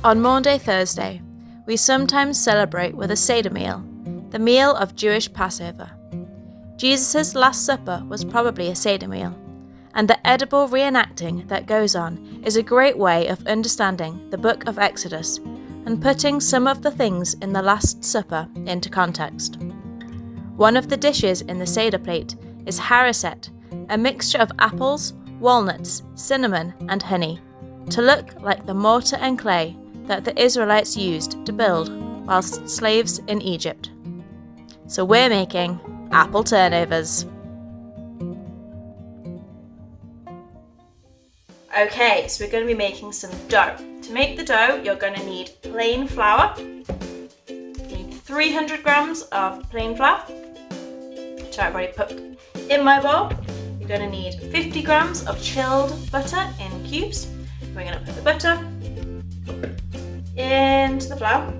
On Maundy Thursday, we sometimes celebrate with a Seder meal, the meal of Jewish Passover. Jesus' Last Supper was probably a Seder meal, and the edible reenacting that goes on is a great way of understanding the book of Exodus and putting some of the things in the Last Supper into context. One of the dishes in the Seder plate is Charoset, a mixture of apples, walnuts, cinnamon, and honey, to look like the mortar and clay that the Israelites used to build whilst slaves in Egypt. So we're making apple turnovers. Okay, so we're going to be making some dough. To make the dough, you're going to need plain flour. You need 300 grams of plain flour, which I've already put in my bowl. You're going to need 50 grams of chilled butter in cubes. We're going to put the butter into the flour,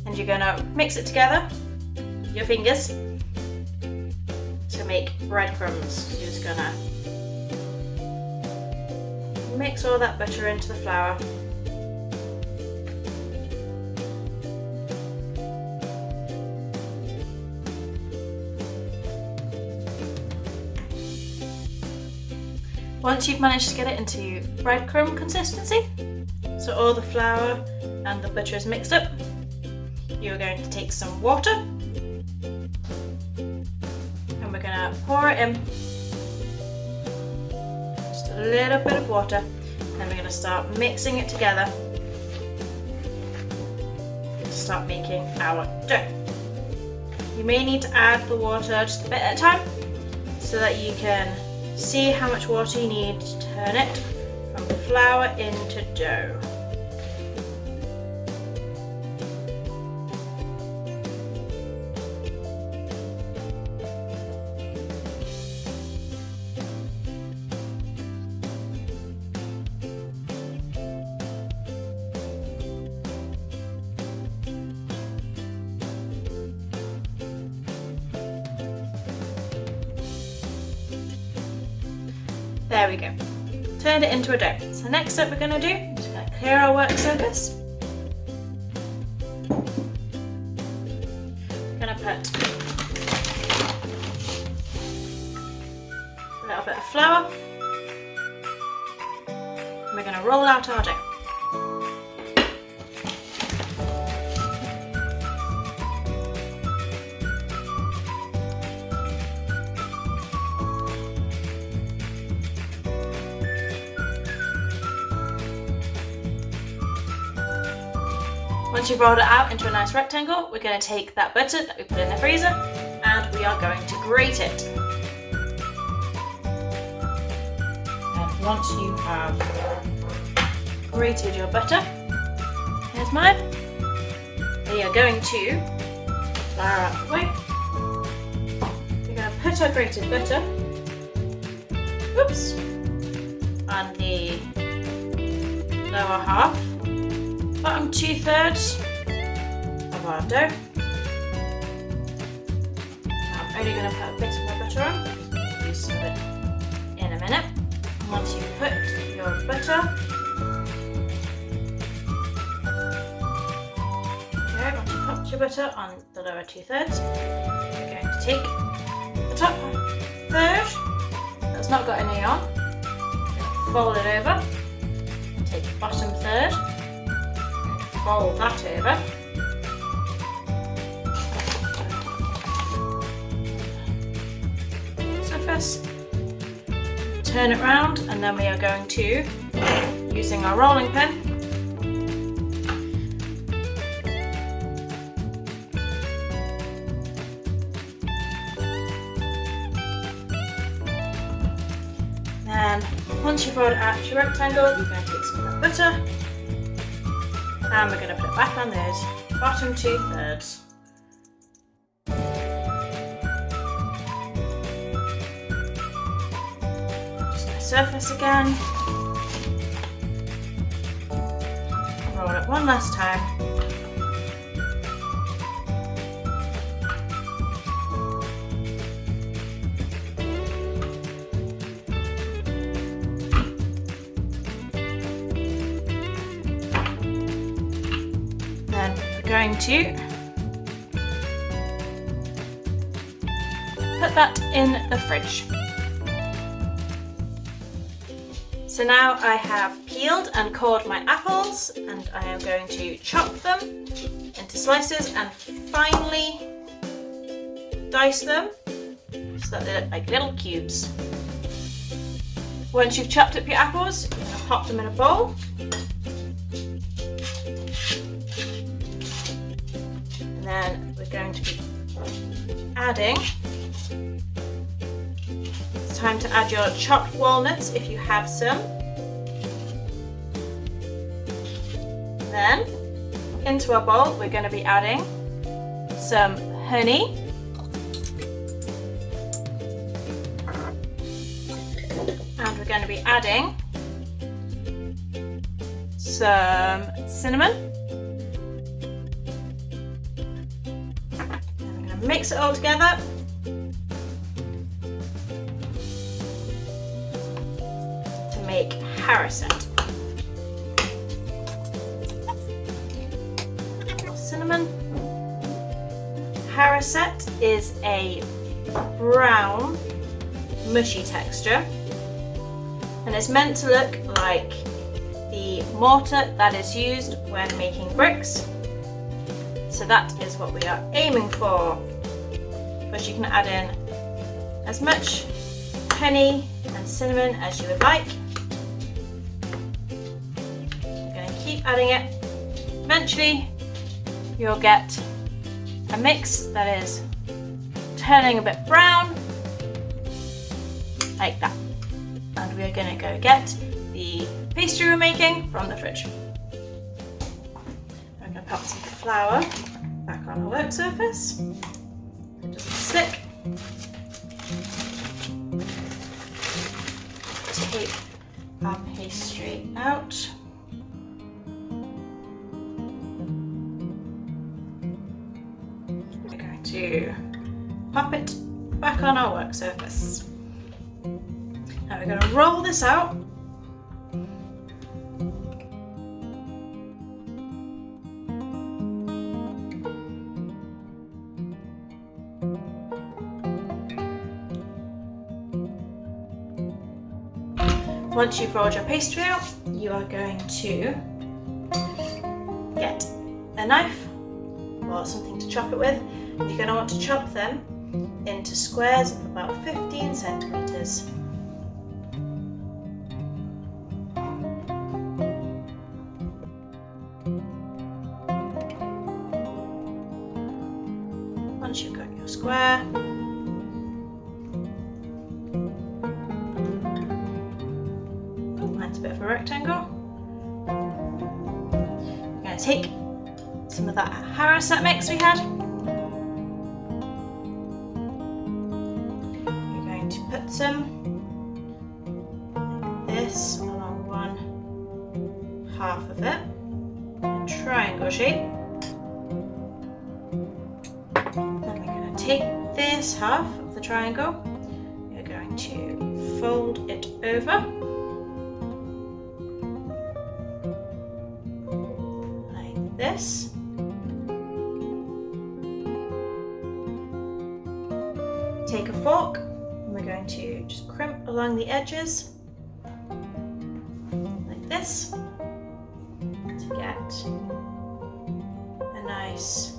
and you're going to mix it together with your fingers to make breadcrumbs. You're just going to mix all that butter into the flour. Once you've managed to get it into breadcrumb consistency, so all the flour and the butter is mixed up, you're going to take some water and we're going to pour it in. Just a little bit of water, and we're going to start mixing it together to start making our dough. You may need to add the water just a bit at a time so that you can see how much water you need to turn it from flour into dough. There we go. Turned it into a dough. So next up we're going to do is just going to clear our work surface. We're going to put a little bit of flour and we're going to roll out our dough. Once you've rolled it out into a nice rectangle, we're going to take that butter that we put in the freezer and we are going to grate it. And once you have grated your butter, here's mine, we are going to flour out the way. We're going to put our grated butter, whoops, on the lower half, bottom 2/3 of our dough. I'm only going to put a bit of my butter on, I'll use some of it in a minute. And once you put your butter, okay, once you put your butter on the lower 2/3, you're going to take the top 1/3 that's not got any on, fold it over, take the bottom 1/3, fold that over, surface, turn it round, and then we are going to, using our rolling pin, then once you've rolled it out to your rectangle, you're going to take some of that butter and we're going to put it back on those bottom 2/3. Just the surface again. Roll it one last time. we're going to put that in the fridge. So now I have peeled and cored my apples, and I am going to chop them into slices and finely dice them so that they look like little cubes. Once you've chopped up your apples, you're going to pop them in a bowl. And then we're going to be adding, it's time to add your chopped walnuts if you have some. And then into our bowl we're going to be adding some honey, and we're going to be adding some cinnamon. And we're going to mix it all together. To make Charoset. Cinnamon. Charoset is a brown, mushy texture, and it's meant to look like the mortar that is used when making bricks. So that is what we are aiming for. But you can add in as much honey and cinnamon as you would like. You're going to keep adding it. Eventually you'll get a mix that is turning a bit brown, like that. And we're going to go get the pastry we're making from the fridge. I'm going to pop some flour back on the work surface. It doesn't stick. Take our pastry out. We're going to pop it back on our work surface. Now we're going to roll this out. Once you've rolled your pastry out, you are going to get a knife or something to chop it with. You're going to want to chop them into squares of about 15 centimetres. Once you've got your square, that's a bit of a rectangle. We're going to take some of that Charoset mix we had. We're going to put some like this along one half of it in a triangle shape. Take this half of the triangle, we're going to fold it over like this. Take a fork and we're going to just crimp along the edges like this to get a nice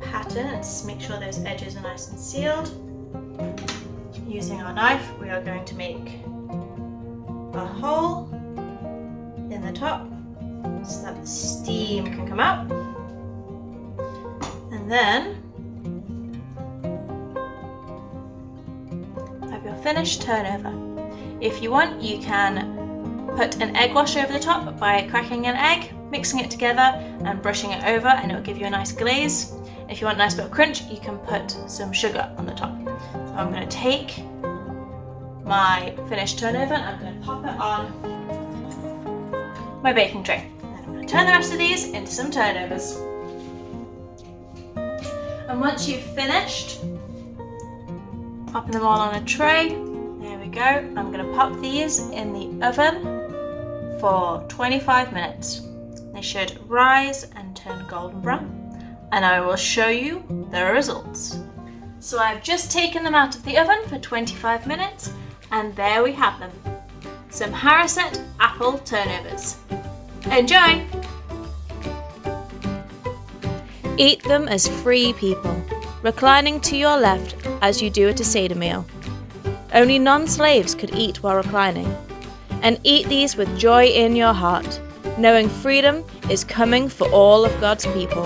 pattern and make sure those edges are nice and sealed. Using our knife, we are going to make a hole in the top so that the steam can come out. And then have your finished turnover. If you want, you can put an egg wash over the top by cracking an egg, mixing it together and brushing it over, and it will give you a nice glaze. If you want a nice bit of crunch, you can put some sugar on the top. So I'm going to take my finished turnover and I'm going to pop it on my baking tray. Then I'm going to turn the rest of these into some turnovers. And once you've finished popping them all on a tray, there we go. I'm going to pop these in the oven for 25 minutes. They should rise and turn golden brown, and I will show you the results. So I've just taken them out of the oven for 25 minutes, and there we have them. Some Charoset apple turnovers. Enjoy! Eat them as free people, reclining to your left as you do at a Seder meal. Only non-slaves could eat while reclining. And eat these with joy in your heart, knowing freedom is coming for all of God's people.